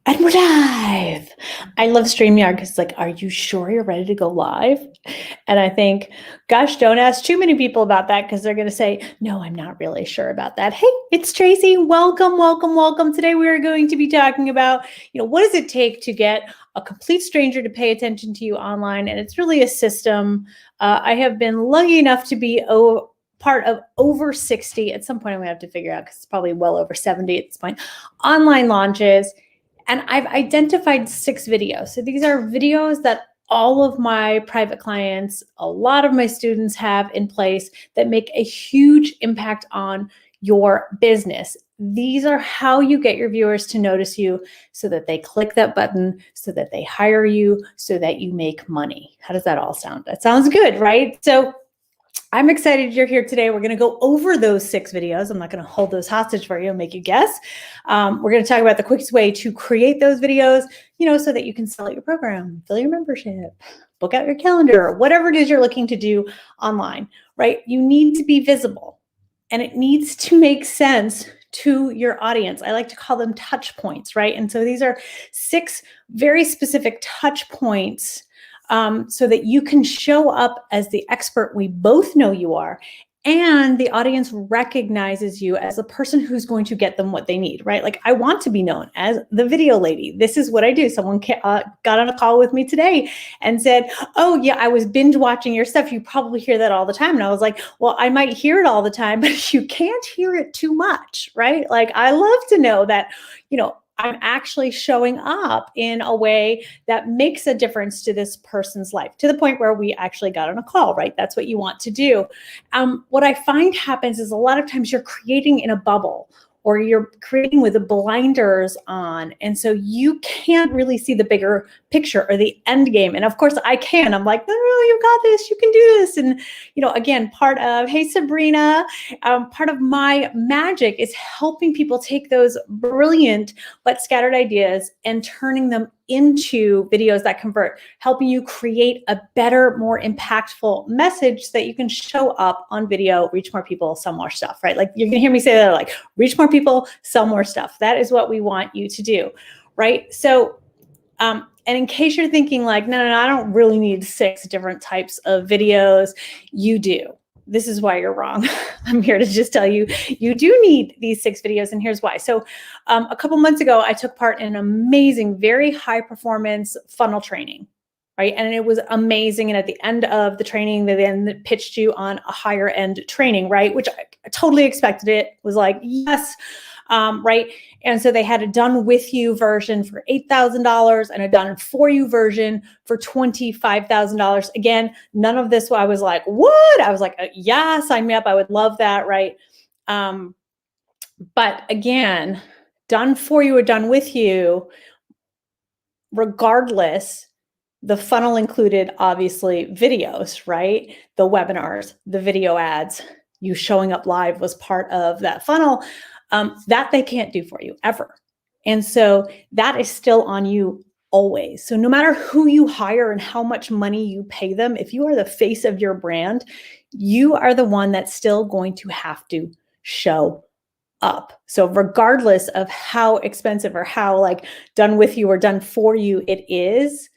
And we're live. I love StreamYard because it's like, are you sure you're ready to go live? And I think, gosh, don't ask too many people about that because they're going to say, no, I'm not really sure about that. Hey, it's Tracy. Welcome, welcome, welcome. Today we are going to be talking about, what does it take to get a complete stranger to pay attention to you online? And it's really a system. I have been lucky enough to be part of over 60. At some point, I'm going to have to figure out because it's probably well over 70 at this point, online launches. And I've identified 6 videos. So these are videos that all of my private clients, a lot of my students have in place that make a huge impact on your business. These are how you get your viewers to notice you so that they click that button, so that they hire you, so that you make money. How does that all sound? That sounds good, right? So I'm excited you're here today. We're going to go over those 6 videos. I'm not going to hold those hostage for you and make you guess. We're going to talk about the quickest way to create those videos, so that you can sell out your program, fill your membership, book out your calendar, whatever it is you're looking to do online, right? You need to be visible and it needs to make sense to your audience. I like to call them touch points, right? And so these are 6 very specific touch points so that you can show up as the expert we both know you are, and the audience recognizes you as a person who's going to get them what they need, right? Like, I want to be known as the video lady. This is what I do. Someone got on a call with me today and said, oh yeah, I was binge watching your stuff. You probably hear that all the time. And I was like, well, I might hear it all the time, but you can't hear it too much, right? Like, I love to know that, I'm actually showing up in a way that makes a difference to this person's life, to the point where we actually got on a call, right? That's what you want to do. What I find happens is a lot of times you're creating in a bubble, or you're creating with the blinders on. And so you can't really see the bigger picture or the end game. And of course I can. I'm like, no, you got this, you can do this. And, again, part of, hey, Sabrina, part of my magic is helping people take those brilliant but scattered ideas and turning them into videos that convert, helping you create a better, more impactful message so that you can show up on video, reach more people, sell more stuff, right? Like, you're gonna hear me say that, like, reach more people, sell more stuff. That is what we want you to do, right? So, and in case you're thinking like, no, I don't really need 6 different types of videos, you do. This is why you're wrong. I'm here to just tell you, you do need these 6 videos, and here's why. So a couple months ago, I took part in an amazing, very high performance funnel training, right? And it was amazing. And at the end of the training, they then pitched you on a higher end training, right? Which I totally expected. It was like, yes, right? And so they had a done with you version for $8,000 and a done for you version for $25,000. Again, none of this, I was like, what? I was like, yeah, sign me up. I would love that, right? But again, done for you or done with you, regardless, the funnel included obviously videos, right? The webinars, the video ads, you showing up live was part of that funnel. That they can't do for you ever. And so that is still on you always. So no matter who you hire and how much money you pay them, if you are the face of your brand, you are the one that's still going to have to show up. So regardless of how expensive or how like done with you or done for you it is,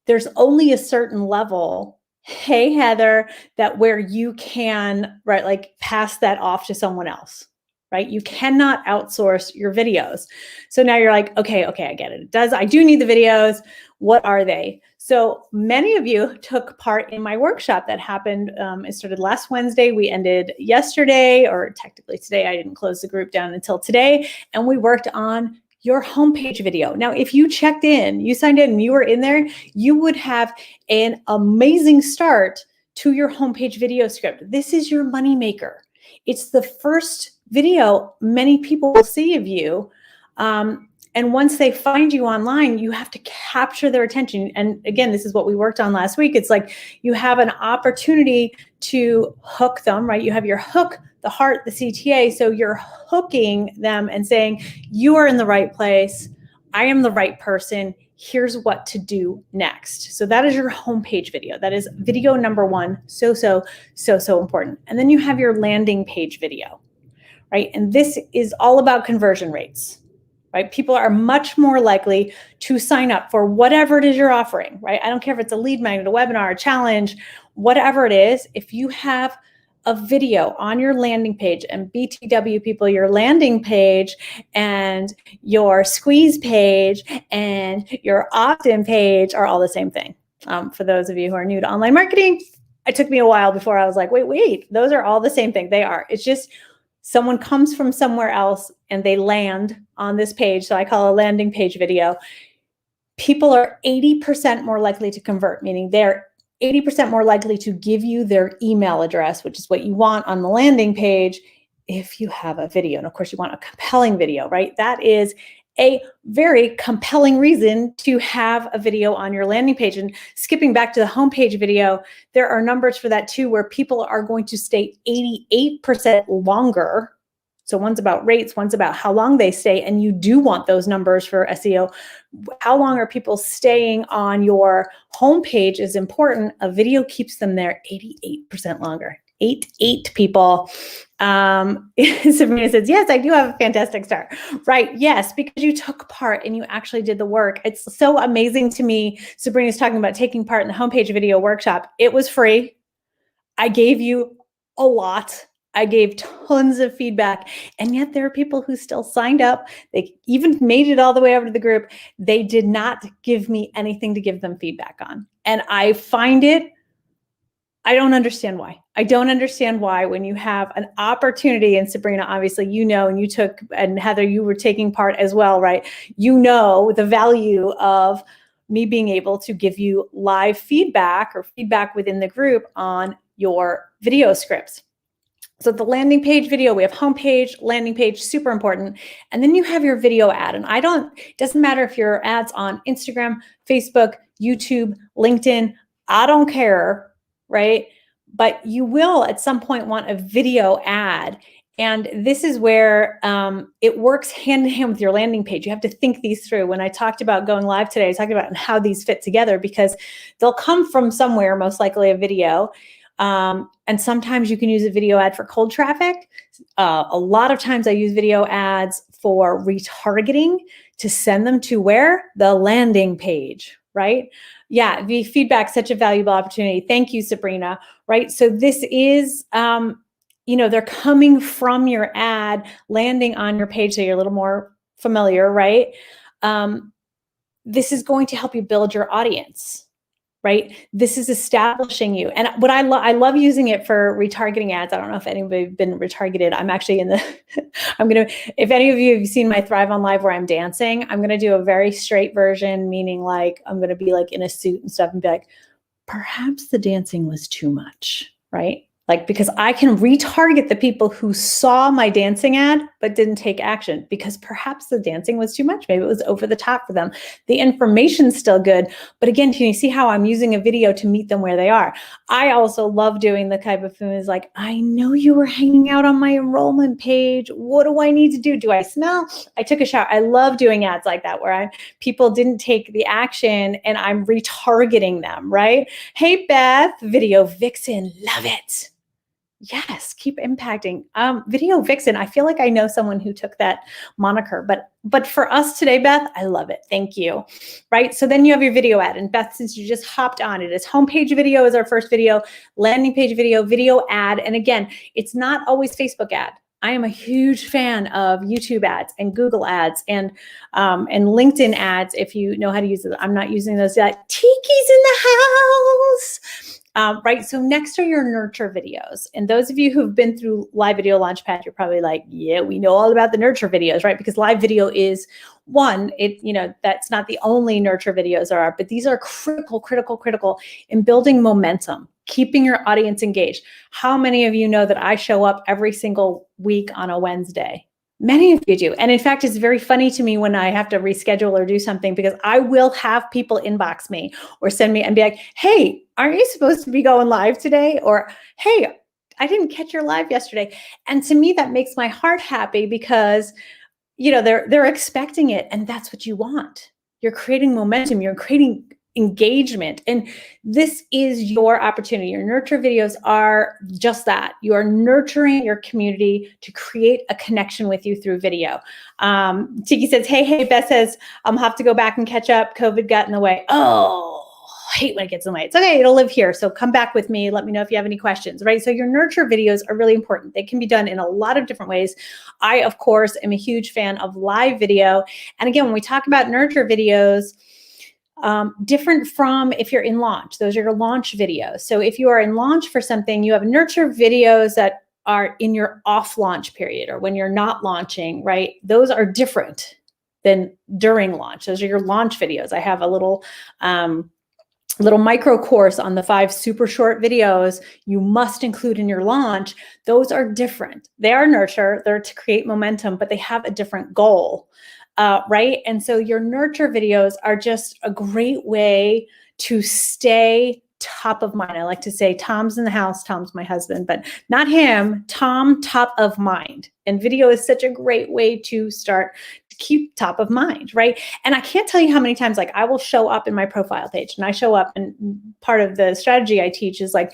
there's only a certain level, hey, Heather, that where you can, right, like pass that off to someone else. Right? You cannot outsource your videos. So now you're like, okay, I get it. I do need the videos. What are they? So many of you took part in my workshop that happened. It started last Wednesday. We ended yesterday, or technically today. I didn't close the group down until today. And we worked on your homepage video. Now, if you checked in, you signed in and you were in there, you would have an amazing start to your homepage video script. This is your moneymaker. It's the first video many people will see of you. And once they find you online, you have to capture their attention. And again, this is what we worked on last week. It's like you have an opportunity to hook them, right? You have your hook, the heart, the CTA. So you're hooking them and saying, you are in the right place. I am the right person. Here's what to do next. So that is your homepage video. That is video number 1. So important. And then you have your landing page video, right? And this is all about conversion rates, right? People are much more likely to sign up for whatever it is you're offering, right? I don't care if it's a lead magnet, a webinar, a challenge, whatever it is. If you have a video on your landing page, and BTW people, your landing page and your squeeze page and your opt-in page are all the same thing. For those of you who are new to online marketing, it took me a while before I was like, wait, those are all the same thing. They are. It's just someone comes from somewhere else and they land on this page. So I call a landing page video. People are 80% more likely to convert, meaning they're 80% more likely to give you their email address, which is what you want on the landing page, if you have a video. And of course, you want a compelling video, right? That is a very compelling reason to have a video on your landing page. And skipping back to the homepage video, there are numbers for that too, where people are going to stay 88% longer. So one's about rates, one's about how long they stay, and you do want those numbers for SEO. How long are people staying on your homepage is important. A video keeps them there 88% longer. 8 people. Sabrina says, yes, I do have a fantastic start. Right, yes, because you took part and you actually did the work. It's so amazing to me. Sabrina's talking about taking part in the homepage video workshop. It was free. I gave you a lot. I gave tons of feedback, and yet there are people who still signed up. They even made it all the way over to the group. They did not give me anything to give them feedback on. And I find it, I don't understand why. I don't understand why when you have an opportunity, and Sabrina, obviously, you know, and you took, and Heather, you were taking part as well, right? You know the value of me being able to give you live feedback or feedback within the group on your video scripts. So the landing page video, we have homepage, landing page, super important. And then you have your video ad. And it doesn't matter if your ads on Instagram, Facebook, YouTube, LinkedIn, I don't care, right? But you will at some point want a video ad. And this is where it works hand in hand with your landing page. You have to think these through. When I talked about going live today, I talked about how these fit together, because they'll come from somewhere, most likely a video. And sometimes you can use a video ad for cold traffic. A lot of times I use video ads for retargeting to send them to where? The landing page, right? Yeah, the feedback, such a valuable opportunity. Thank you, Sabrina, right? So this is, they're coming from your ad, landing on your page, so you're a little more familiar, right? This is going to help you build your audience. Right? This is establishing you. And what I love using it for retargeting ads. I don't know if anybody's been retargeted. I'm actually if any of you have seen my Thrive on Live where I'm dancing, I'm going to do a very straight version, meaning like, I'm going to be like in a suit and stuff and be like, perhaps the dancing was too much, right? Like, because I can retarget the people who saw my dancing ad, but didn't take action because perhaps the dancing was too much. Maybe it was over the top for them. The information's still good. But again, can you see how I'm using a video to meet them where they are? I also love doing the type of thing is like, I know you were hanging out on my enrollment page. What do I need to do? Do I smell? I took a shower. I love doing ads like that where people didn't take the action and I'm retargeting them, right? Hey, Beth, Video Vixen, love it. Yes, keep impacting. Video Vixen, I feel like I know someone who took that moniker, but for us today, Beth, I love it. Thank you. Right, so then you have your video ad. And Beth, since you just hopped on it, is homepage video is our first video, landing page video, video ad. And again, it's not always Facebook ad. I am a huge fan of YouTube ads and Google ads and LinkedIn ads if you know how to use it. I'm not using those yet. Tiki's in the house. Right, so next are your nurture videos. And those of you who've been through Live Video Launchpad, you're probably like, yeah, we know all about the nurture videos, right? Because live video is one, that's not the only nurture videos there are, but these are critical in building momentum, keeping your audience engaged. How many of you know that I show up every single week on a Wednesday? Many of you do. And in fact, it's very funny to me when I have to reschedule or do something because I will have people inbox me or send me and be like, hey, aren't you supposed to be going live today? Or, hey, I didn't catch your live yesterday. And to me, that makes my heart happy because, they're expecting it and that's what you want. You're creating momentum. You're creating engagement. And this is your opportunity. Your nurture videos are just that. You are nurturing your community to create a connection with you through video. Tiki says, hey, Beth says, I'll have to go back and catch up. COVID got in the way. Oh, I hate when it gets in the way. It's okay, it'll live here. So come back with me. Let me know if you have any questions, right? So your nurture videos are really important. They can be done in a lot of different ways. I, of course, am a huge fan of live video. And again, when we talk about nurture videos, different from if you're in launch. Those are your launch videos. So if you are in launch for something, you have nurture videos that are in your off launch period or when you're not launching, right? Those are different than during launch. Those are your launch videos. I have a little micro course on the 5 super short videos you must include in your launch. Those are different. They are nurture, they're to create momentum, but they have a different goal. Right? And so your nurture videos are just a great way to stay top of mind. I like to say Tom's in the house, Tom's my husband, but not him, Tom, top of mind. And video is such a great way to start to keep top of mind, right? And I can't tell you how many times, like, I will show up in my profile page and I show up, and part of the strategy I teach is like,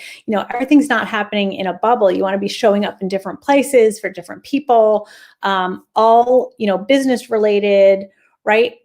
everything's not happening in a bubble. You want to be showing up in different places for different people, all, business related, right?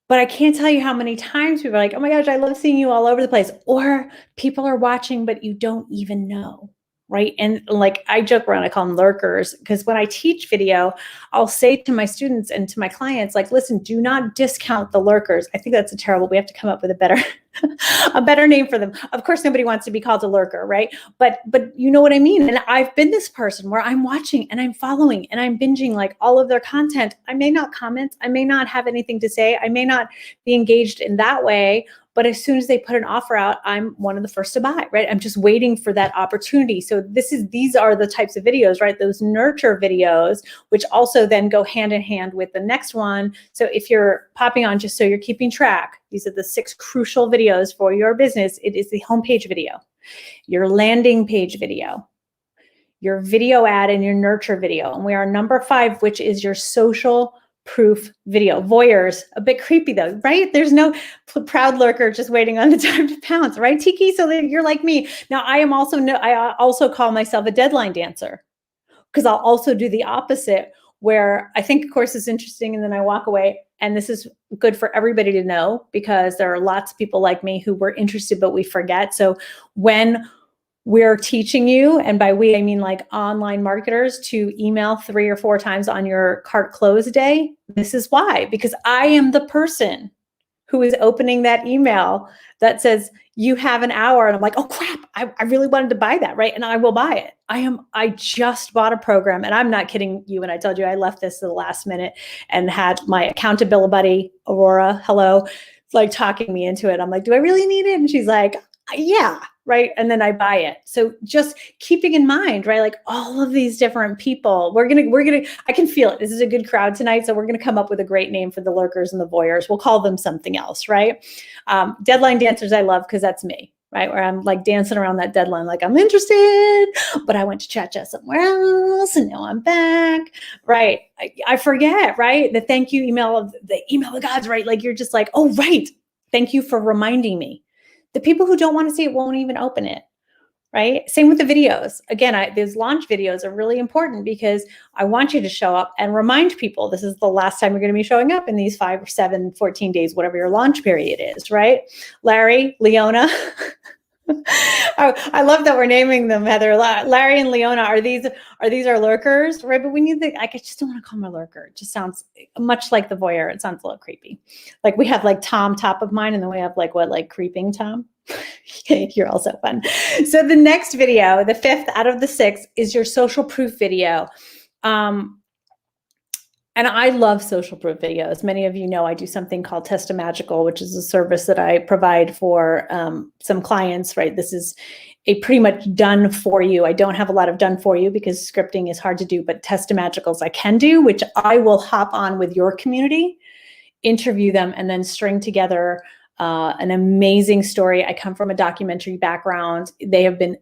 But I can't tell you how many times people are like, oh my gosh, I love seeing you all over the place. Or people are watching, but you don't even know, right? And like, I joke around, I call them lurkers, because when I teach video, I'll say to my students and to my clients, like, listen, do not discount the lurkers. I think that's we have to come up with a better name for them. Of course, nobody wants to be called a lurker, right? But you know what I mean? And I've been this person where I'm watching and I'm following and I'm binging like all of their content. I may not comment. I may not have anything to say. I may not be engaged in that way. But as soon as they put an offer out, I'm one of the first to buy, right? I'm just waiting for that opportunity. So these are the types of videos, right? Those nurture videos, which also then go hand in hand with the next one. So if you're popping on, just so you're keeping track, these are the 6 crucial videos for your business. It is the homepage video, your landing page video, your video ad, and your nurture video. And we are number 5, which is your social proof video. Voyeurs, a bit creepy though, right? There's no proud lurker just waiting on the time to pounce, right, Tiki? So you're like me. Now I also call myself a deadline dancer, because I'll also do the opposite, where I think a course is interesting and then I walk away. And this is good for everybody to know, because there are lots of people like me who were interested, but we forget. So when we're teaching you, and by we, I mean like online marketers, to email 3 or 4 times on your cart close day, this is why, because I am the person who is opening that email that says, you have an hour. And I'm like, oh crap, I really wanted to buy that, right? And I will buy it. I just bought a program, and I'm not kidding you when I told you I left this to the last minute and had my accountability buddy, Aurora, hello, like talking me into it. I'm like, do I really need it? And she's like, yeah, right. And then I buy it. So just keeping in mind, right? Like all of these different people, we're going to, I can feel it. This is a good crowd tonight. So we're going to come up with a great name for the lurkers and the voyeurs. We'll call them something else, right? Deadline dancers, I love, because that's me, right? Where I'm like dancing around that deadline, like I'm interested, but I went to chat somewhere else and now I'm back, right? I forget, right? The thank you email of the email of gods, right? Like you're just like, oh, right. Thank you for reminding me. The people who don't want to see it won't even open it, right? Same with the videos. Again, those launch videos are really important, because I want you to show up and remind people this is the last time you're going to be showing up in these 5 or 7, 14 days, whatever your launch period is, right? Larry, Leona. I love that we're naming them, Heather. Larry and Leona, are these our lurkers, right? But we need I just don't want to call them a lurker. It just sounds much like the voyeur. It sounds a little creepy. Like we have like Tom top of mind, and then we have like creeping Tom. You're also fun. So the next video, the 5th out of the 6, is your social proof video. And I love social proof videos. Many of you know I do something called Test-A-Magical, which is a service that I provide for some clients, right? This is a pretty much done for you. I don't have a lot of done for you because scripting is hard to do, but Test-A-Magicals I can do, which I will hop on with your community, interview them, and then string together an amazing story. I come from a documentary background. They have been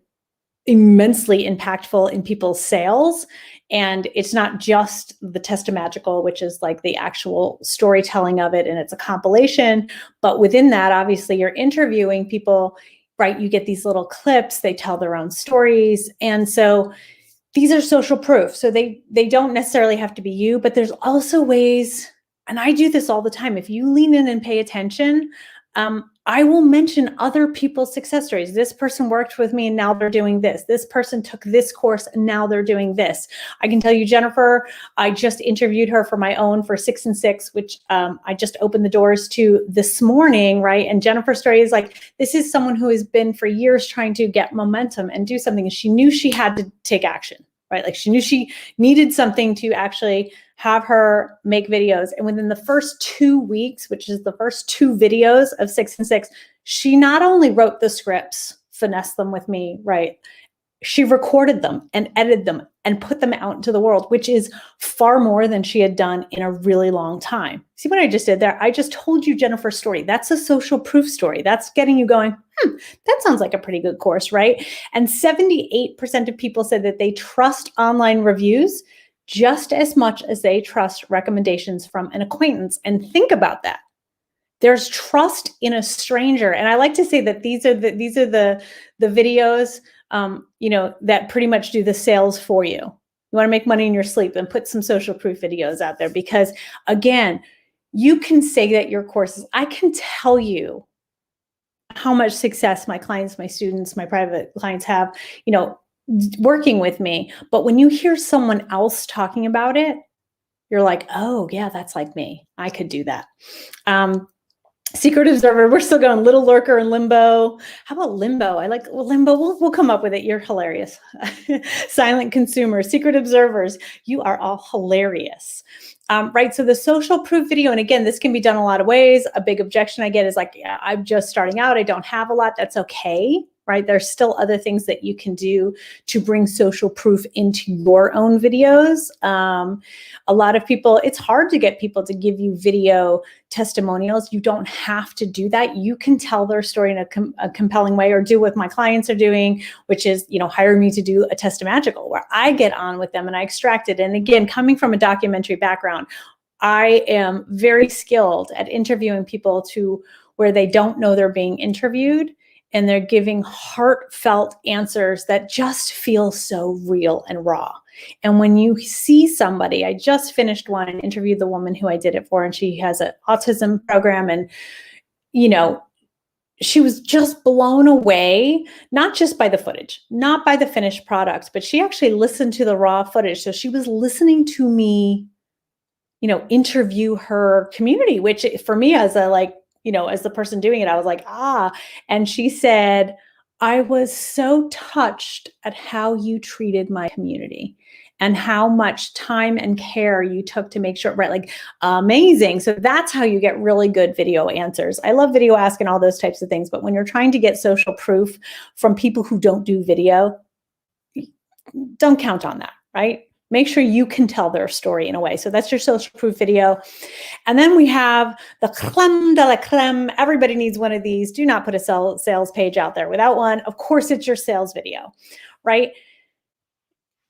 immensely impactful in people's sales And it's not just the Testamagical, which is like the actual storytelling of it, and it's a compilation. But within that, obviously, you're interviewing people, right? You get these little clips, they tell their own stories. And so these are social proof. So they don't necessarily have to be you, but there's also ways, and I do this all the time. If you lean in and pay attention, I will mention other people's success stories. This person worked with me and now they're doing this. This person took this course and now they're doing this. I can tell you, Jennifer, I just interviewed her for my own for 6 and 6, which I just opened the doors to this morning, right? And Jennifer's story is like, this is someone who has been for years trying to get momentum and do something. And she knew she had to take action, right? Like she knew she needed something to actually have her make videos. And within the first 2 weeks, which is the first 2 videos of 6 and 6, she not only wrote the scripts, finessed them with me, right? She recorded them and edited them and put them out into the world, which is far more than she had done in a really long time. See what I just did there? I just told you Jennifer's story. That's a social proof story. That's getting you going, that sounds like a pretty good course, right? And 78% of people said that they trust online reviews just as much as they trust recommendations from an acquaintance. And think about that. There's trust in a stranger. And I like to say that these are the videos, that pretty much do the sales for you. You want to make money in your sleep, and put some social proof videos out there, because again, you can say that your courses, I can tell you how much success my clients, my students, my private clients have, working with me. But when you hear someone else talking about it, you're like, oh yeah, that's like me. I could do that. Secret observer, we're still going. Little lurker and limbo. How about limbo? I like limbo. We'll come up with it. You're hilarious. Silent consumer, secret observers. You are all hilarious. Right. So the social proof video, and again, this can be done a lot of ways. A big objection I get is like, yeah, I'm just starting out. I don't have a lot. That's okay. Right. There's still other things that you can do to bring social proof into your own videos. A lot of people, it's hard to get people to give you video testimonials. You don't have to do that. You can tell their story in a compelling way, or do what my clients are doing, which is, hire me to do a Testamagical where I get on with them and I extract it. And again, coming from a documentary background, I am very skilled at interviewing people to where they don't know they're being interviewed, and they're giving heartfelt answers that just feel so real and raw. And when you see somebody, I just finished one and interviewed the woman who I did it for, and she has an autism program, and, she was just blown away, not just by the footage, not by the finished product, but she actually listened to the raw footage. So she was listening to me, interview her community, which for me as as the person doing it, I was like, and she said, I was so touched at how you treated my community and how much time and care you took to make sure, right? Like, amazing. So that's how you get really good video answers. I love video ask and all those types of things, but when you're trying to get social proof from people who don't do video, don't count on that, right? Make sure you can tell their story in a way. So that's your social proof video. And then we have the creme de la creme. Everybody needs one of these. Do not put a sales page out there without one. Of course, it's your sales video, right?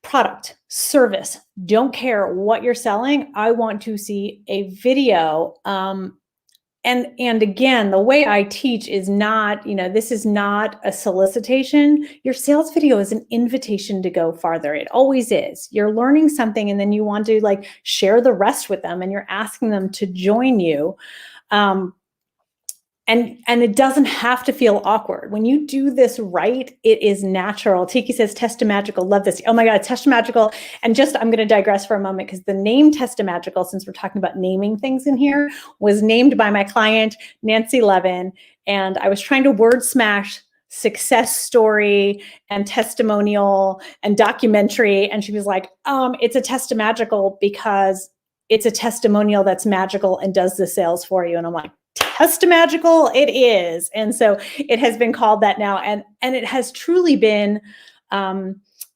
Product, service, don't care what you're selling. I want to see a video. And again, the way I teach is not, this is not a solicitation. Your sales video is an invitation to go farther. It always is. You're learning something, and then you want to share the rest with them, and you're asking them to join you. And it doesn't have to feel awkward. When you do this right, it is natural. Tiki says, Testamagical, love this. Oh my God, Testamagical. And I'm going to digress for a moment, because the name Testamagical, since we're talking about naming things in here, was named by my client, Nancy Levin. And I was trying to word smash success story and testimonial and documentary. And she was like, it's a Testamagical because it's a testimonial that's magical and does the sales for you. And I'm like, Testamagical it is. And so it has been called that now. And it has truly been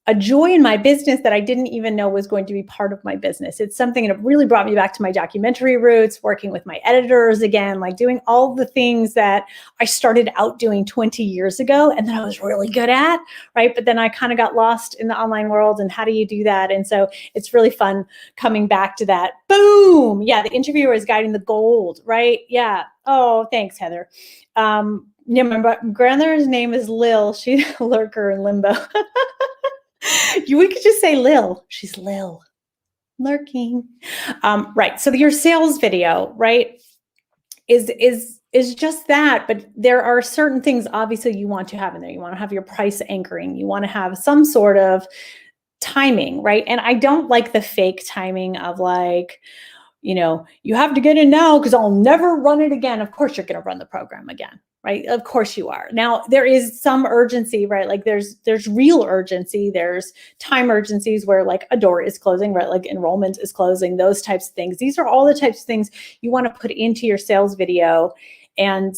a joy in my business that I didn't even know was going to be part of my business. It's something that really brought me back to my documentary roots, working with my editors again, like doing all the things that I started out doing 20 years ago and that I was really good at, right? But then I kind of got lost in the online world and how do you do that? And so it's really fun coming back to that. Boom. Yeah, the interviewer is guiding the gold, right? Yeah. Oh, thanks, Heather. Yeah, my grandmother's name is Lil. She's a lurker in limbo. We could just say Lil. She's Lil. Lurking. Right. So your sales video, right, is just that. But there are certain things obviously you want to have in there. You want to have your price anchoring. You want to have some sort of timing, right? And I don't like the fake timing of like, you have to get in now because I'll never run it again. Of course, you're going to run the program again, right? Of course you are. Now, there is some urgency, right? Like there's real urgency. There's time urgencies where like a door is closing, right? Like enrollment is closing, those types of things. These are all the types of things you want to put into your sales video. And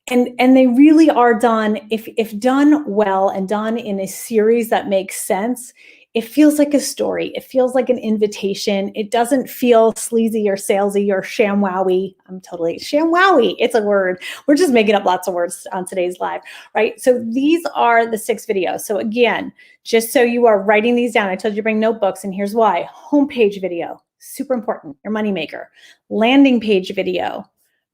they really are done, if done well and done in a series that makes sense, it feels like a story. It feels like an invitation. It doesn't feel sleazy or salesy or ShamWowy. I'm totally ShamWowy. It's a word. We're just making up lots of words on today's live, right? So these are the 6 videos. So again, just so you are writing these down, I told you to bring notebooks, and here's why. Homepage video, super important, your moneymaker. Landing page video.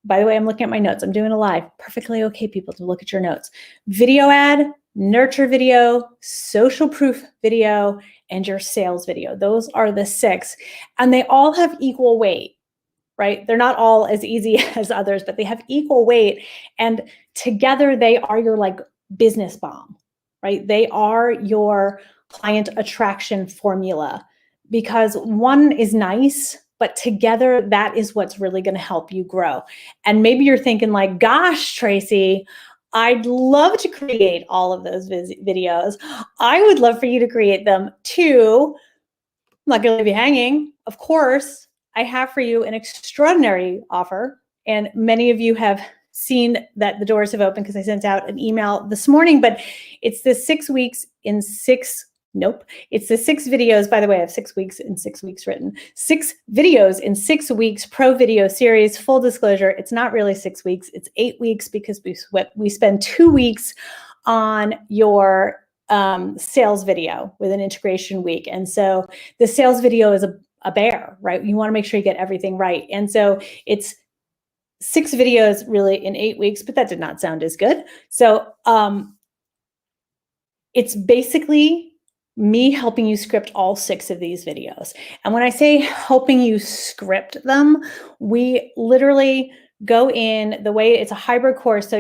By the way, I'm looking at my notes. I'm doing a live. Perfectly okay, people, to look at your notes. Video ad, nurture video, social proof video, and your sales video. Those are the 6. And they all have equal weight, right? They're not all as easy as others, but they have equal weight. And together they are your like business bomb, right? They are your client attraction formula, because one is nice, but together that is what's really going to help you grow. And maybe you're thinking like, gosh, Tracy, I'd love to create all of those videos. I would love for you to create them too. I'm not going to leave you hanging. Of course, I have for you an extraordinary offer. And many of you have seen that the doors have opened because I sent out an email this morning, but it's the 6 weeks in 6. Nope. It's the 6 videos. By the way, I have 6 weeks in 6 weeks written. 6 videos in 6 weeks pro video series. Full disclosure, it's not really 6 weeks. It's 8 weeks because we spend 2 weeks on your sales video with an integration week. And so the sales video is a bear, right? You want to make sure you get everything right. And so it's 6 videos really in 8 weeks, but that did not sound as good. So it's basically me helping you script all 6 of these videos. And when I say helping you script them, we literally go in the way it's a hybrid course. So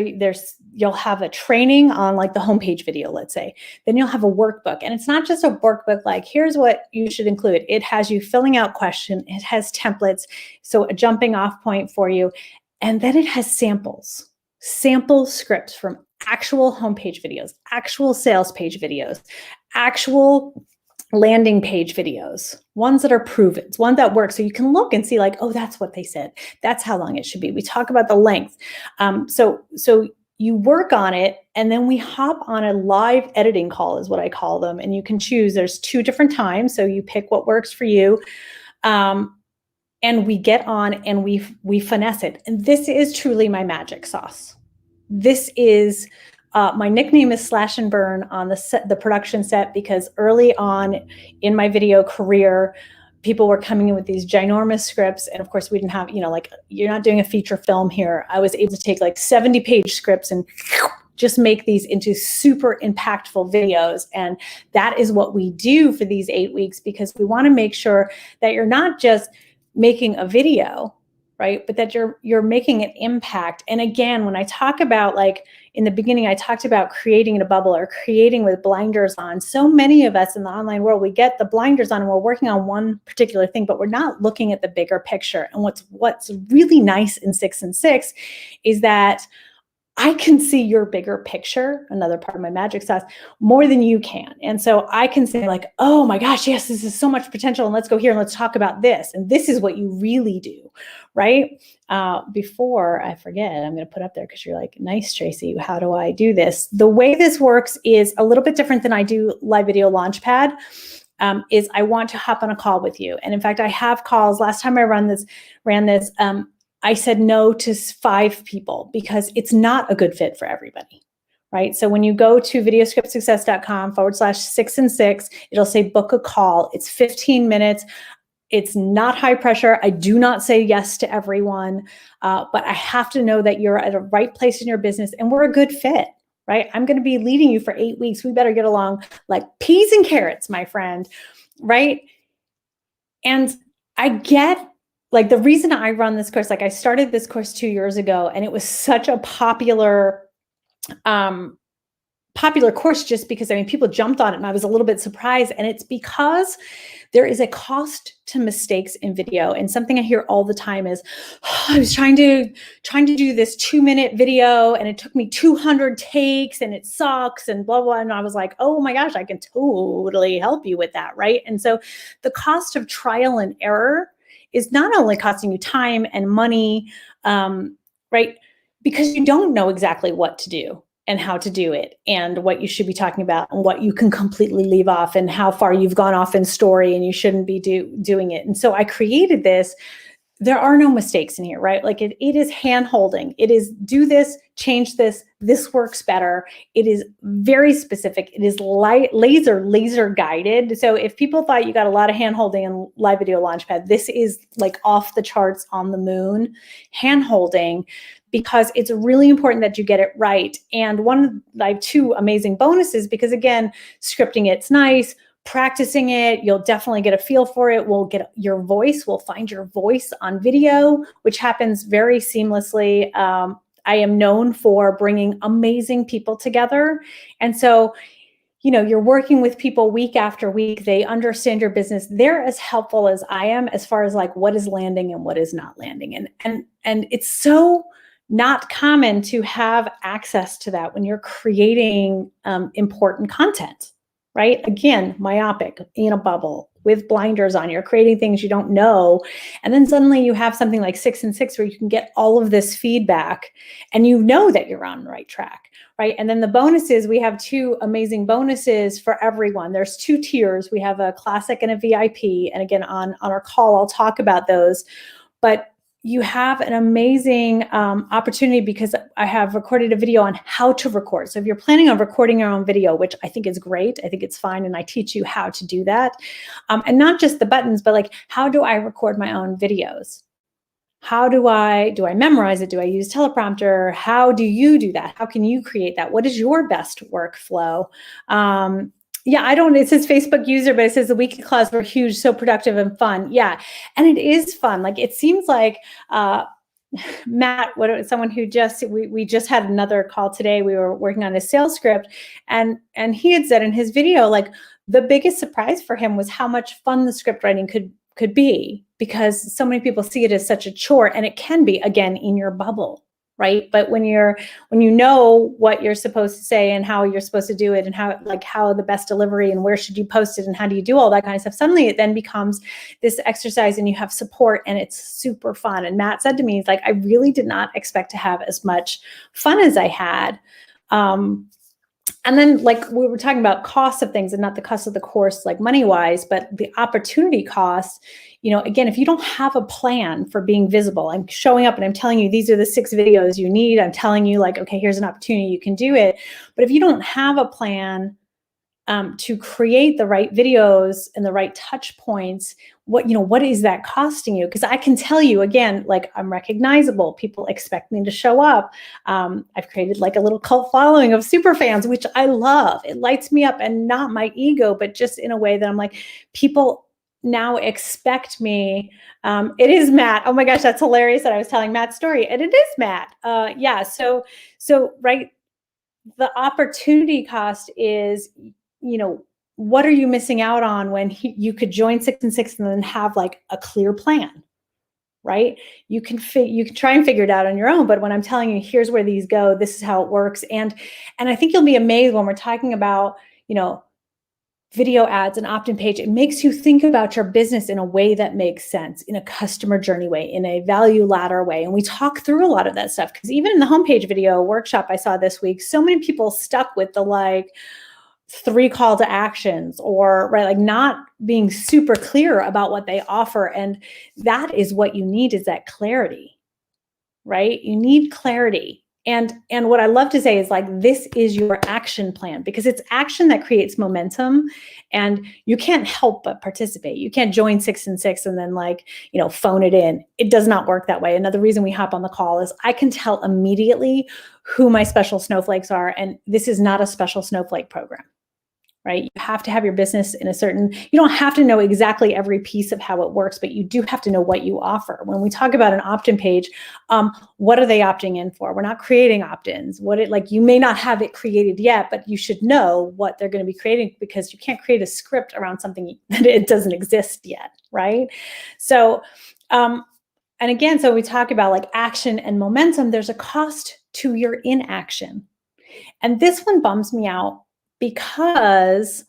you'll have a training on like the homepage video, let's say. Then you'll have a workbook. And it's not just a workbook like, here's what you should include. It has you filling out questions. It has templates. So a jumping off point for you. And then it has samples, sample scripts from actual homepage videos, actual sales page videos, actual landing page videos, ones that are proven, ones that work. So you can look and see like, oh, that's what they said. That's how long it should be. We talk about the length. So you work on it, and then we hop on a live editing call is what I call them. And you can choose, there's 2 different times. So you pick what works for you. And we get on and we finesse it. And this is truly my magic sauce. This is my nickname is Slash and Burn on the production set, because early on in my video career, people were coming in with these ginormous scripts. And of course we didn't have, like you're not doing a feature film here. I was able to take like 70-page scripts and just make these into super impactful videos. And that is what we do for these 8 weeks, because we want to make sure that you're not just making a video, right? But that you're making an impact. And again, when I talk about, like in the beginning, I talked about creating in a bubble or creating with blinders on. So many of us in the online world, we get the blinders on and we're working on one particular thing, but we're not looking at the bigger picture. And what's really nice in 6 and 6 is that I can see your bigger picture, another part of my magic sauce, more than you can. And so I can say like, oh my gosh, yes, this is so much potential. And let's go here and let's talk about this. And this is what you really do, right? Before I forget, I'm going to put up there because you're like, nice, Tracy. How do I do this? The way this works is a little bit different than I do live video launchpad. Is I want to hop on a call with you. And in fact, I have calls. Last time I ran this, I said no to 5 people because it's not a good fit for everybody, right? So when you go to videoscriptsuccess.com/6 and 6, it'll say book a call. It's 15 minutes. It's not high pressure. I do not say yes to everyone, but I have to know that you're at a right place in your business and we're a good fit, right? I'm going to be leading you for 8 weeks. We better get along like peas and carrots, my friend, right? And I get like the reason I run this course, like I started this course 2 years ago and it was such a popular course just because, I mean, people jumped on it and I was a little bit surprised. And it's because there is a cost to mistakes in video. And something I hear all the time is, oh, I was trying to do this 2-minute video and it took me 200 takes and it sucks and blah, blah. And I was like, oh my gosh, I can totally help you with that, right? And so the cost of trial and error is not only costing you time and money, right? Because you don't know exactly what to do and how to do it and what you should be talking about and what you can completely leave off and how far you've gone off in story and you shouldn't be doing it. And so I created this. There are no mistakes in here, right? Like it is hand holding. It is do this, change this. This works better. It is very specific. It is laser guided. So if people thought you got a lot of hand holding in live video launchpad, this is like off the charts, on the moon hand holding, because it's really important that you get it right. And I have 2 amazing bonuses because again, scripting it's nice. Practicing it, you'll definitely get a feel for it. We'll get your voice. We'll find your voice on video, which happens very seamlessly. I am known for bringing amazing people together. And so, you know, you're working with people week after week. They understand your business. They're as helpful as I am as far as like what is landing and what is not landing. And it's so not common to have access to that when you're creating important content. Right? Again, myopic, in a bubble, with blinders on. You're creating things you don't know. And then suddenly you have something like 6 and 6 where you can get all of this feedback and you know that you're on the right track, right? And then the bonuses, we have 2 amazing bonuses for everyone. There's 2 tiers. We have a classic and a VIP. And again, on our call, I'll talk about those. But you have an amazing opportunity because I have recorded a video on how to record. So if you're planning on recording your own video, which I think is great, I think it's fine. And I teach you how to do that. And not just the buttons, but like, how do I record my own videos? How do I memorize it? Do I use teleprompter? How do you do that? How can you create that? What is your best workflow? Yeah, it says Facebook user, but it says the weekly calls were huge, so productive and fun. Yeah, and it is fun. Like it seems like Matt, someone who we just had another call today. We were working on a sales script, and he had said in his video, like the biggest surprise for him was how much fun the script writing could be, because so many people see it as such a chore, and it can be, again, in your bubble. Right. But when you know what you're supposed to say and how you're supposed to do it and how the best delivery and where should you post it and how do you do all that kind of stuff, suddenly it then becomes this exercise and you have support and it's super fun. And Matt said to me, he's like, I really did not expect to have as much fun as I had. And then like we were talking about costs of things and not the cost of the course, like money wise, but the opportunity costs, you know, again, if you don't have a plan for being visible, I'm showing up and I'm telling you, these are the 6 videos you need. I'm telling you like, okay, here's an opportunity, you can do it. But if you don't have a plan to create the right videos and the right touch points, what is that costing you? Because I can tell you, again, like I'm recognizable. People expect me to show up. I've created like a little cult following of super fans, which I love. It lights me up, and not my ego, but just in a way that I'm like, people now expect me. It is Matt. Oh my gosh, that's hilarious that I was telling Matt's story. And it is Matt. Yeah. So right. The opportunity cost is, what are you missing out on when you could join 6 and 6 and then have like a clear plan, right? You can try and figure it out on your own, but when I'm telling you, here's where these go, this is how it works. And I think you'll be amazed when we're talking about, video ads and opt-in page. It makes you think about your business in a way that makes sense, in a customer journey way, in a value ladder way. And we talk through a lot of that stuff, because even in the homepage video workshop I saw this week, so many people stuck with the 3 call to actions, or not being super clear about what they offer. And that is what you need, is that clarity, right? You need clarity. And what I love to say is this is your action plan, because it's action that creates momentum, and you can't help but participate. You can't join 6 and 6 and then phone it in. It does not work that way. Another reason we hop on the call is I can tell immediately who my special snowflakes are. And this is not a special snowflake program. Right? You have to have your business in you don't have to know exactly every piece of how it works, but you do have to know what you offer. When we talk about an opt-in page, what are they opting in for? We're not creating opt-ins. You may not have it created yet, but you should know what they're going to be creating, because you can't create a script around something that it doesn't exist yet, right? So, and again, so we talk about action and momentum. There's a cost to your inaction. And this one bums me out, because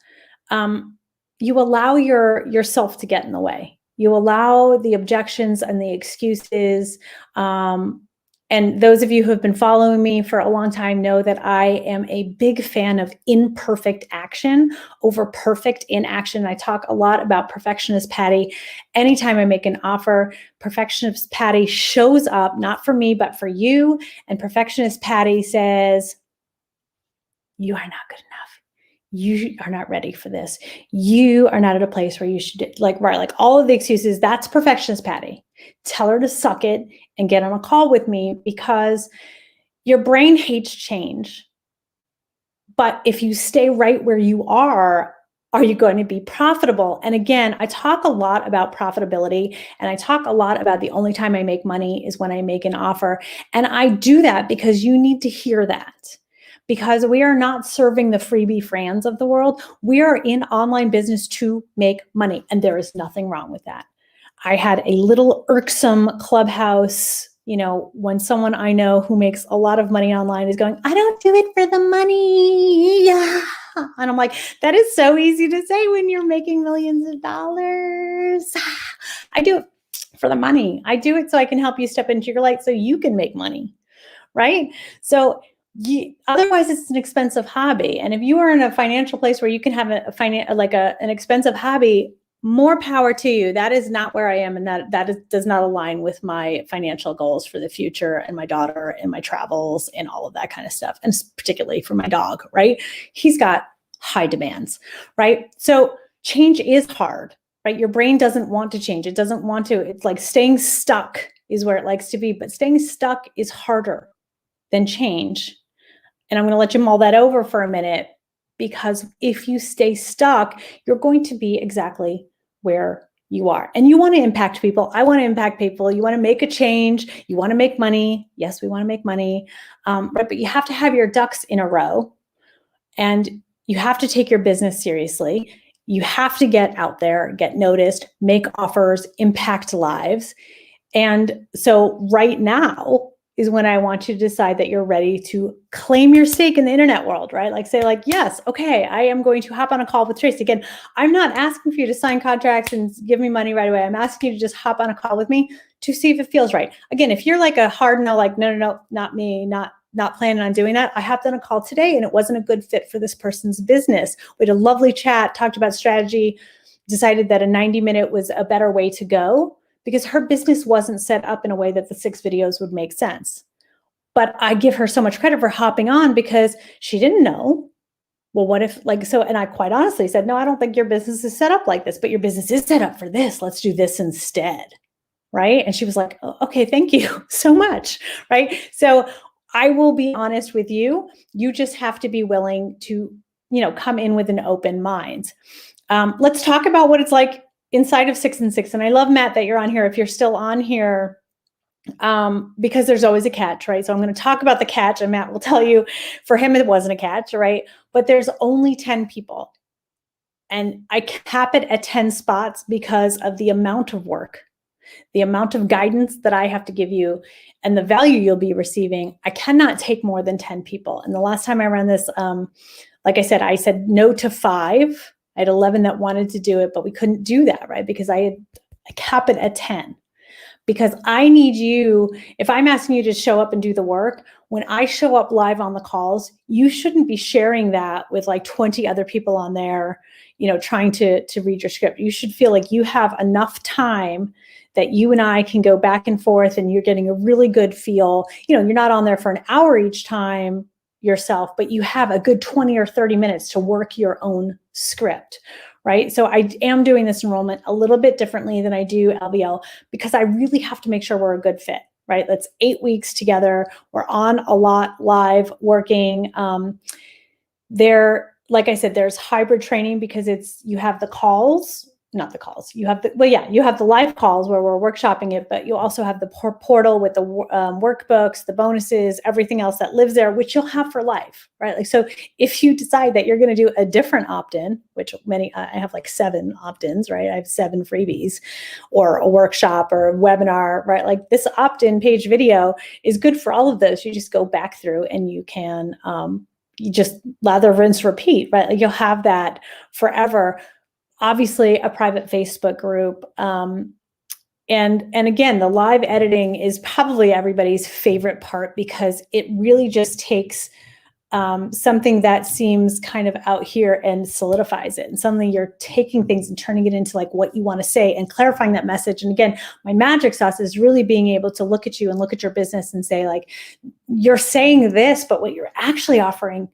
you allow yourself to get in the way. You allow the objections and the excuses. And those of you who have been following me for a long time know that I am a big fan of imperfect action over perfect inaction. I talk a lot about perfectionist Patty. Anytime I make an offer, perfectionist Patty shows up, not for me, but for you. And perfectionist Patty says, you are not good enough. You are not ready for this. You are not at a place where you should all of the excuses. That's perfectionist Patty. Tell her to suck it and get on a call with me, because your brain hates change. But if you stay right where you are you going to be profitable? And again, I talk a lot about profitability, and I talk a lot about the only time I make money is when I make an offer. And I do that because you need to hear that. Because we are not serving the freebie Frans of the world. We are in online business to make money, and there is nothing wrong with that. I had a little irksome Clubhouse, when someone I know who makes a lot of money online is going, I don't do it for the money. Yeah. And I'm like, that is so easy to say when you're making millions of dollars. I do it for the money. I do it so I can help you step into your light so you can make money, right? So otherwise, it's an expensive hobby. And if you are in a financial place where you can have an expensive hobby, more power to you. That is not where I am, and does not align with my financial goals for the future, and my daughter, and my travels, and all of that kind of stuff. And particularly for my dog, right? He's got high demands, right? So change is hard, right? Your brain doesn't want to change. It doesn't want to. It's like staying stuck is where it likes to be, but staying stuck is harder than change. And I'm going to let you mull that over for a minute, because if you stay stuck, you're going to be exactly where you are. And you want to impact people. I want to impact people. You want to make a change. You want to make money. Yes, we want to make money. Right, but you have to have your ducks in a row, and you have to take your business seriously. You have to get out there, get noticed, make offers, impact lives. And so right now is when I want you to decide that you're ready to claim your stake in the internet world, right? Say yes, okay, I am going to hop on a call with Tracy. Again, I'm not asking for you to sign contracts and give me money right away. I'm asking you to just hop on a call with me to see if it feels right. Again, if you're a hard no, no, not me, not planning on doing that. I hopped on a call today and it wasn't a good fit for this person's business. We had a lovely chat, talked about strategy, decided that a 90-minute was a better way to go, because her business wasn't set up in a way that the 6 videos would make sense. But I give her so much credit for hopping on, because she didn't know. Well, what if and I quite honestly said, no, I don't think your business is set up like this, but your business is set up for this. Let's do this instead. Right. And she was like, oh, okay, thank you so much. Right. So I will be honest with you. You just have to be willing to, come in with an open mind. Let's talk about what it's like inside of 6 and 6. And I love, Matt, that you're on here. If you're still on here, because there's always a catch, right? So I'm going to talk about the catch, and Matt will tell you for him, it wasn't a catch, right? But there's only 10 people, and I cap it at 10 spots because of the amount of work. The amount of guidance that I have to give you and the value you'll be receiving, I cannot take more than 10 people. And the last time I ran this, like I said no to 5. I had 11 that wanted to do it, but we couldn't do that, right? Because I cap it at 10. Because I need you, if I'm asking you to show up and do the work, when I show up live on the calls, you shouldn't be sharing that with like 20 other people on there, trying to read your script. You should feel like you have enough time that you and I can go back and forth and you're getting a really good feel. You're not on there for an hour each time yourself, but you have a good 20 or 30 minutes to work your own script. Right. So I am doing this enrollment a little bit differently than I do LBL because I really have to make sure we're a good fit. Right. That's 8 weeks together. We're on a lot live working. Like I said, there's hybrid training because you have the calls, not the calls. You have the live calls where we're workshopping it, but you also have the portal with the workbooks, the bonuses, everything else that lives there, which you'll have for life, right? Like, so if you decide that you're going to do a different opt-in, which I have like 7 opt-ins, right? I have 7 freebies or a workshop or a webinar, right? Like this opt-in page video is good for all of those. You just go back through and you can, you just lather, rinse, repeat, right? Like you'll have that forever. Obviously a private Facebook group. And again, the live editing is probably everybody's favorite part because it really just takes something that seems kind of out here and solidifies it, and something you're taking things and turning it into like what you want to say and clarifying that message. And again, my magic sauce is really being able to look at you and look at your business and say like, you're saying this, but what you're actually offering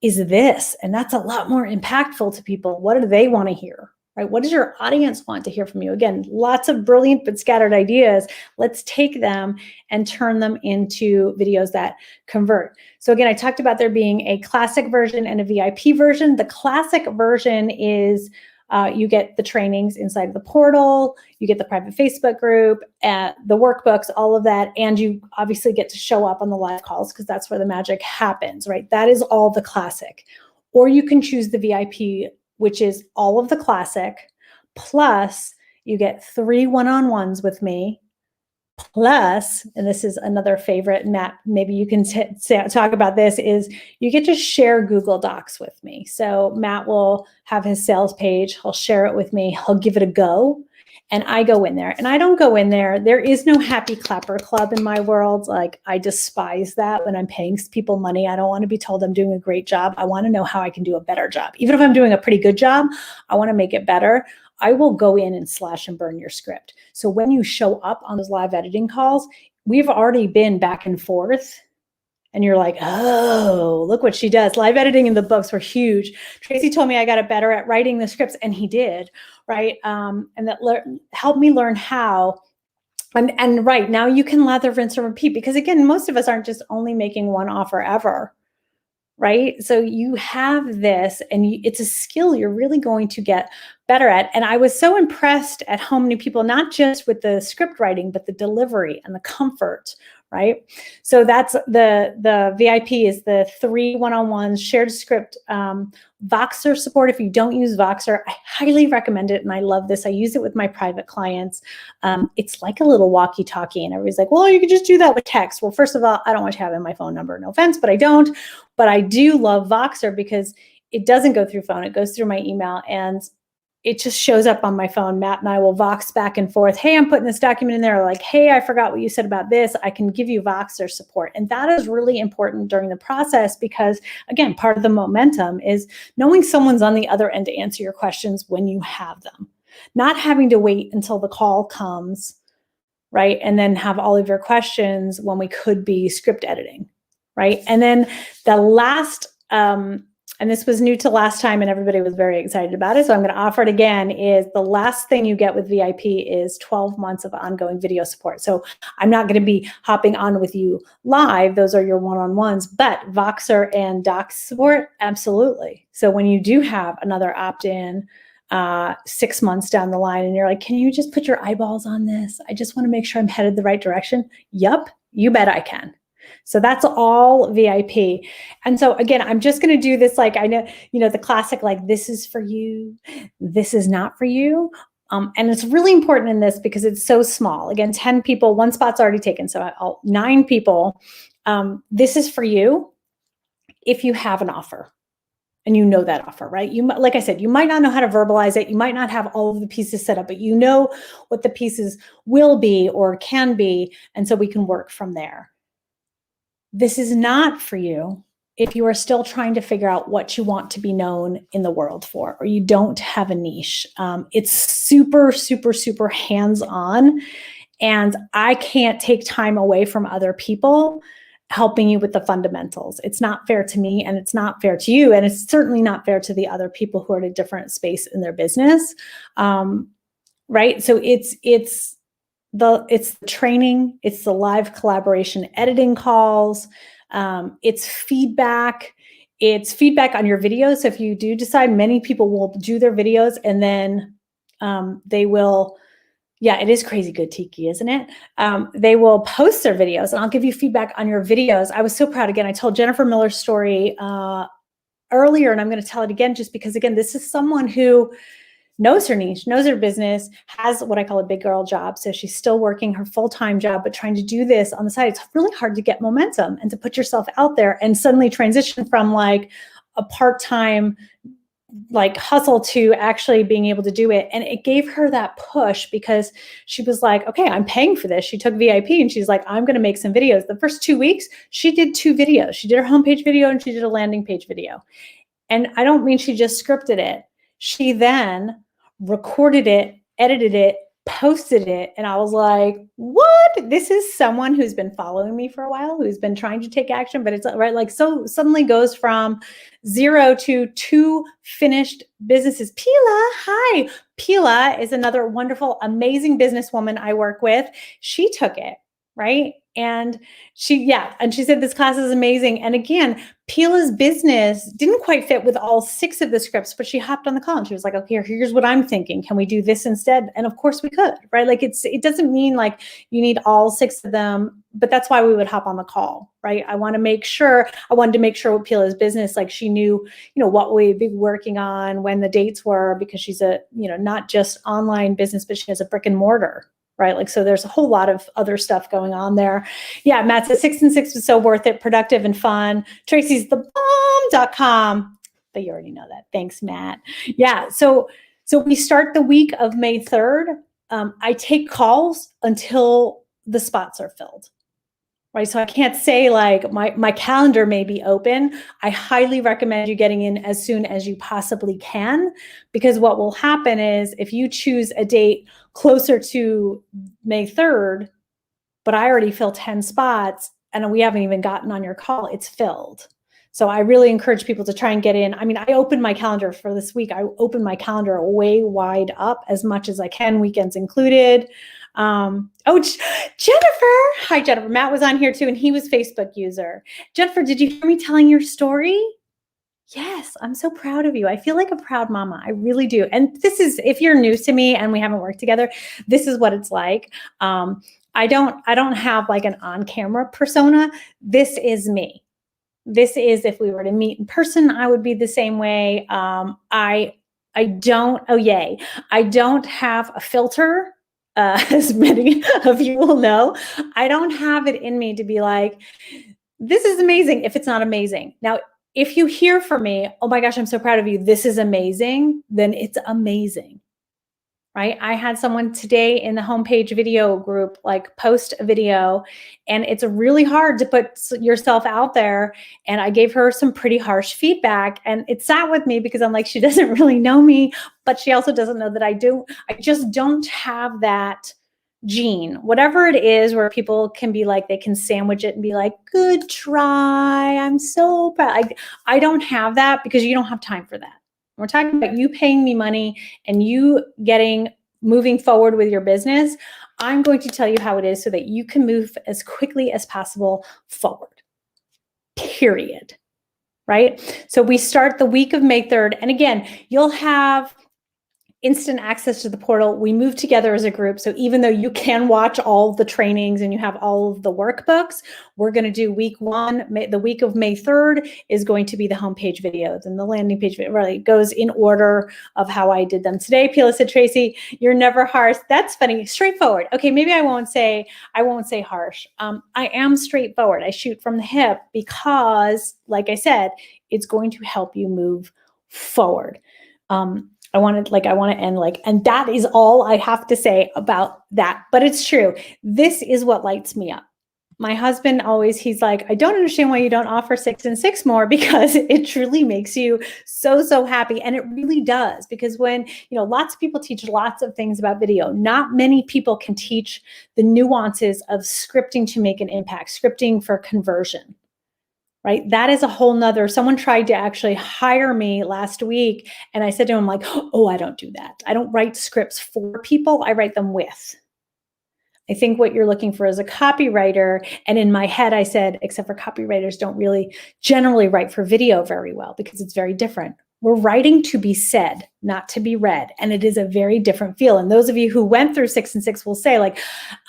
is this. And that's a lot more impactful to people. What do they want to hear? Right? What does your audience want to hear from you? Again, lots of brilliant but scattered ideas. Let's take them and turn them into videos that convert. So again, I talked about there being a classic version and a VIP version. The classic version is you get the trainings inside of the portal, you get the private Facebook group, the workbooks, all of that, and you obviously get to show up on the live calls because that's where the magic happens, right? That is all the classic. Or you can choose the VIP, which is all of the classic, plus you get 3 one-on-ones with me, plus, and this is another favorite, Matt, maybe you can talk about this, is you get to share Google Docs with me. So Matt will have his sales page, he'll share it with me, he'll give it a go, and I go in there. And I don't go in there, there is no happy clapper club in my world. Like, I despise that when I'm paying people money. I don't want to be told I'm doing a great job. I want to know how I can do a better job. Even if I'm doing a pretty good job, I want to make it better. I will go in and slash and burn your script. So when you show up on those live editing calls, we've already been back and forth and you're like, oh, look what she does. Live editing in the books were huge. Tracy told me I got better at writing the scripts, and he did, right? And that helped me learn how. And right now you can lather, rinse, and repeat, because again, most of us aren't just only making one offer ever. Right? So you have this, and it's a skill you're really going to get better at. And I was so impressed at how many people, not just with the script writing, but the delivery and the comfort, right? So that's the VIP is the 3 one-on-ones, shared script, Voxer support. If you don't use Voxer, I highly recommend it. And I love this. I use it with my private clients. It's like a little walkie-talkie, and everybody's like, well, you could just do that with text. Well, first of all, I don't want you having my phone number. No offense, but I don't. But I do love Voxer because it doesn't go through phone. It goes through my email, and it just shows up on my phone. Matt and I will Vox back and forth. Hey, I'm putting this document in there. Like, hey, I forgot what you said about this. I can give you Voxer support. And that is really important during the process because, again, part of the momentum is knowing someone's on the other end to answer your questions when you have them. Not having to wait until the call comes, right? And then have all of your questions when we could be script editing, right? And then the last, and this was new to last time and everybody was very excited about it, so I'm going to offer it again, is the last thing you get with VIP is 12 months of ongoing video support. So I'm not going to be hopping on with you live. Those are your one-on-ones, but Voxer and Docs support, absolutely. So when you do have another opt-in 6 months down the line and you're like, can you just put your eyeballs on this? I just want to make sure I'm headed the right direction. Yup, you bet I can. So that's all VIP. And so again, I'm just going to do this, like, I know, the classic, like, this is for you, this is not for you. And it's really important in this because it's so small. Again, 10 people, one spot's already taken. So 9 people. This is for you if you have an offer and you know that offer, right? Like I said, you might not know how to verbalize it. You might not have all of the pieces set up, but you know what the pieces will be or can be. And so we can work from there. This is not for you if you are still trying to figure out what you want to be known in the world for, or you don't have a niche. It's super, super, super hands-on, and I can't take time away from other people helping you with the fundamentals. It's not fair to me, and it's not fair to you, and it's certainly not fair to the other people who are at a different space in their business, right? So it's the training, it's the live collaboration editing calls, it's feedback on your videos. So if you do decide, many people will do their videos and then they will, yeah, it is crazy good, Tiki, isn't it? They will post their videos and I'll give you feedback on your videos. I was so proud. Again, I told Jennifer Miller's story earlier, and I'm going to tell it again just because, again, this is someone who knows her niche, knows her business, has what I call a big girl job. So she's still working her full-time job, but trying to do this on the side. It's really hard to get momentum and to put yourself out there and suddenly transition from like a part-time like hustle to actually being able to do it. And it gave her that push because she was like, okay, I'm paying for this. She took VIP and she's like, I'm going to make some videos. The first 2 weeks, she did 2 videos. She did her homepage video and she did a landing page video. And I don't mean she just scripted it. She then recorded it, edited it, posted it. And I was like, what? This is someone who's been following me for a while, who's been trying to take action, but it's right. Like, so suddenly goes from 0 to 2 finished businesses. Pila, hi. Pila is another wonderful, amazing businesswoman I work with. She took it, right? And she said, this class is amazing. And again, Pila's business didn't quite fit with all 6 of the scripts, but she hopped on the call and she was like, okay, here's what I'm thinking. Can we do this instead? And of course we could, right? Like it doesn't mean like you need all 6 of them, but that's why we would hop on the call, right? I wanted to make sure with Pila's business, like she knew, what we'd be working on, when the dates were, because she's a, not just online business, but she has a brick and mortar, right? Like, so there's a whole lot of other stuff going on there. Yeah, Matt says 6 and 6 was so worth it, productive and fun. Tracy's thebomb.com. But you already know that. Thanks, Matt. Yeah, so we start the week of May 3rd. I take calls until the spots are filled, right? So I can't say like my calendar may be open. I highly recommend you getting in as soon as you possibly can, because what will happen is if you choose a date closer to May 3rd, but I already filled 10 spots and we haven't even gotten on your call, it's filled. So I really encourage people to try and get in. I mean, I opened my calendar for this week. I opened my calendar way wide up as much as I can, weekends included. Jennifer. Hi, Jennifer. Matt was on here too, and he was Facebook user. Jennifer, did you hear me telling your story? Yes, I'm so proud of you. I feel like a proud mama. I really do. And this is, if you're new to me and we haven't worked together, this is what it's like. I don't have like an on-camera persona. This is me. This is, if we were to meet in person, I would be the same way. I don't have a filter. As many of you will know, I don't have it in me to be like, this is amazing if it's not amazing. Now, if you hear from me, oh my gosh, I'm so proud of you, this is amazing, then it's amazing, right? I had someone today in the homepage video group like post a video, and it's really hard to put yourself out there. And I gave her some pretty harsh feedback, and it sat with me because I'm like, she doesn't really know me, but she also doesn't know that I do. I just don't have that gene, whatever it is, where people can be like, they can sandwich it and be like, good try, I'm so proud. I don't have that, because you don't have time for that. We're talking about you paying me money and you moving forward with your business. I'm going to tell you how it is so that you can move as quickly as possible forward, period. Right? So we start the week of May 3rd. And again, you'll have instant access to the portal. We move together as a group. So even though you can watch all the trainings and you have all of the workbooks, we're going to do week 1, the week of May 3rd is going to be the homepage videos, and the landing page video really goes in order of how I did them today. Pila said, Tracy, you're never harsh. That's funny. Straightforward. Okay, maybe I won't say harsh. I am straightforward. I shoot from the hip because, like I said, it's going to help you move forward. I want to end and that is all I have to say about that. But it's true. This is what lights me up. My husband always, he's like, I don't understand why you don't offer 6 and 6 more, because it truly makes you so happy. And it really does, because when, lots of people teach lots of things about video, not many people can teach the nuances of scripting to make an impact, scripting for conversion. Right? That is a whole nother, someone tried to actually hire me last week. And I said to him oh, I don't do that. I don't write scripts for people. I write them with. I think what you're looking for is a copywriter. And in my head, I said, except for copywriters don't really generally write for video very well because it's very different. We're writing to be said, not to be read. And it is a very different feel. And those of you who went through 6 and 6 will say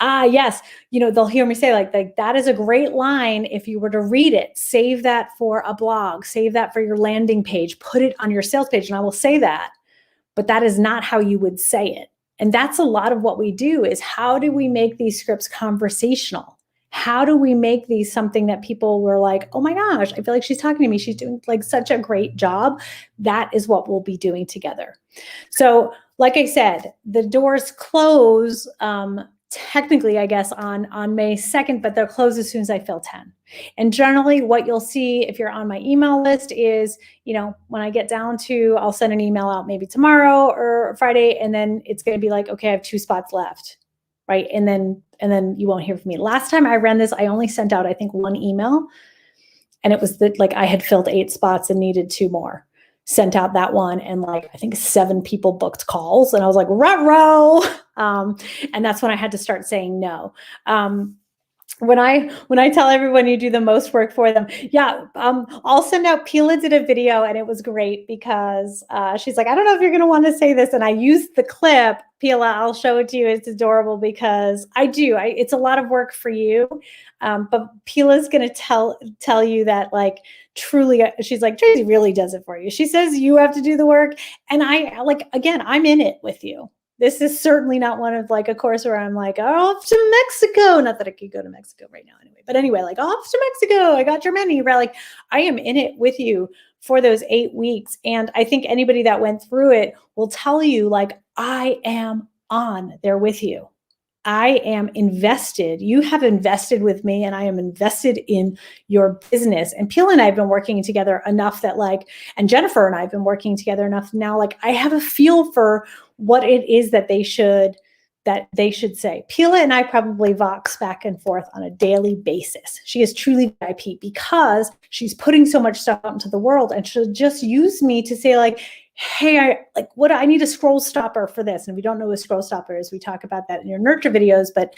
yes, they'll hear me say that is a great line. If you were to read it, save that for a blog, save that for your landing page, put it on your sales page. And I will say that, but that is not how you would say it. And that's a lot of what we do, is how do we make these scripts conversational? How do we make these something that people were like, oh my gosh, I feel like she's talking to me. She's doing such a great job. That is what we'll be doing together. So like I said, the doors close technically, I guess, on May 2nd, but they'll close as soon as I fill 10. And generally what you'll see if you're on my email list is, when I get down to, I'll send an email out maybe tomorrow or Friday, and then it's going to be okay, I have 2 spots left. Right. And then you won't hear from me. Last time I ran this, I only sent out, I think, 1 email, and it was I had filled 8 spots and needed 2 more. Sent out that one, and I think 7 people booked calls, and I was like, ruh-roh. And that's when I had to start saying no. When I tell everyone you do the most work for them, I'll send out. Pila did a video, and it was great because she's like, I don't know if you're going to want to say this, and I used the clip. Pila, I'll show it to you. It's adorable because it's a lot of work for you, but Pila's going to tell you that truly, she's like, Tracy really does it for you. She says you have to do the work, and again, I'm in it with you. This is certainly not one of a course where I'm off to Mexico. Not that I could go to Mexico right now anyway, but anyway, off to Mexico. I got your menu. I am in it with you for those 8 weeks. And I think anybody that went through it will tell you I am on there with you. I am invested. You have invested with me, and I am invested in your business. And Pila and I have been working together enough that and Jennifer and I have been working together enough now, I have a feel for what it is that they should say. Pila and I probably vox back and forth on a daily basis. She is truly VIP because she's putting so much stuff out into the world, and she'll just use me to say hey, I need a scroll stopper for this. And if you don't know what a scroll stopper is, we talk about that in your nurture videos, but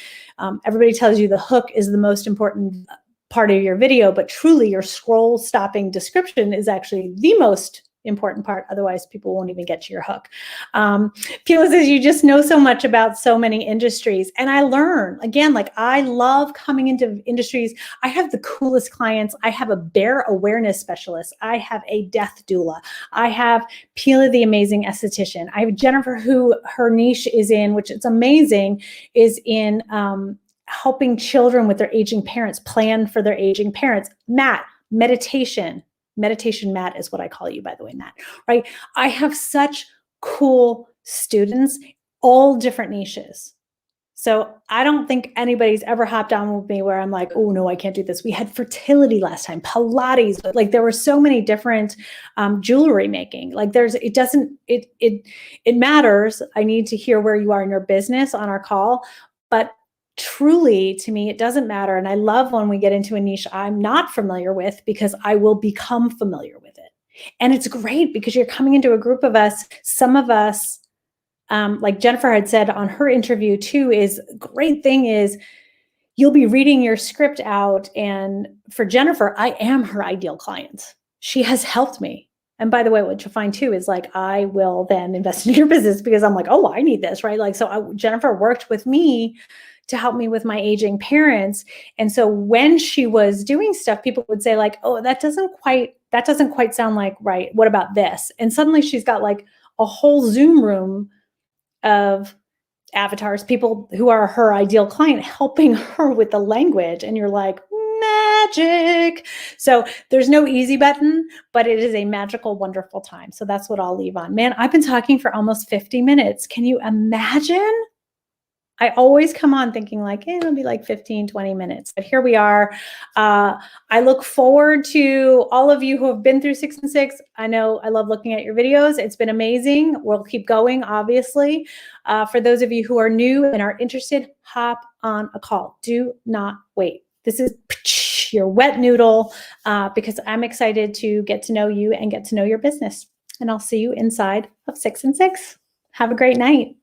everybody tells you the hook is the most important part of your video, but truly your scroll stopping description is actually the most important part. Otherwise, people won't even get to your hook. Pila says, you just know so much about so many industries. And I learn, again, I love coming into industries. I have the coolest clients. I have a bear awareness specialist. I have a death doula. I have Pila, the amazing esthetician. I have Jennifer, who her niche is in, which is amazing, is in helping children with their aging parents, plan for their aging parents. Matt, meditation Matt is what I call you, by the way, Matt, right? I have such cool students, all different niches. So I don't think anybody's ever hopped on with me where I'm oh no, I can't do this. We had fertility last time, Pilates, but there were so many different jewelry making. It matters. I need to hear where you are in your business on our call, but truly, to me, it doesn't matter. And I love when we get into a niche I'm not familiar with, because I will become familiar with it. And it's great because you're coming into a group of us. Some of us, like Jennifer had said on her interview too, is great thing is you'll be reading your script out. And for Jennifer, I am her ideal client. She has helped me. And by the way, what you'll find too is like, I will then invest in your business because I'm like, oh, I need this, right? Like, so Jennifer worked with me to help me with my aging parents. And so when she was doing stuff, people would say like, oh, that doesn't quite sound like right. What about this? And suddenly she's got like a whole Zoom room of avatars, people who are her ideal client, helping her with the language. And you're like, magic. So there's no easy button, but it is a magical, wonderful time. So that's what I'll leave on. Man, I've been talking for almost 50 minutes. Can you imagine? I always come on thinking like, it'll be like 15, 20 minutes, but here we are. I look forward to all of you who have been through 6 and 6. I know I love looking at your videos. It's been amazing. We'll keep going, obviously. For those of you who are new and are interested, hop on a call. Do not wait. This is your wet noodle because I'm excited to get to know you and get to know your business. And I'll see you inside of 6 and 6. Have a great night.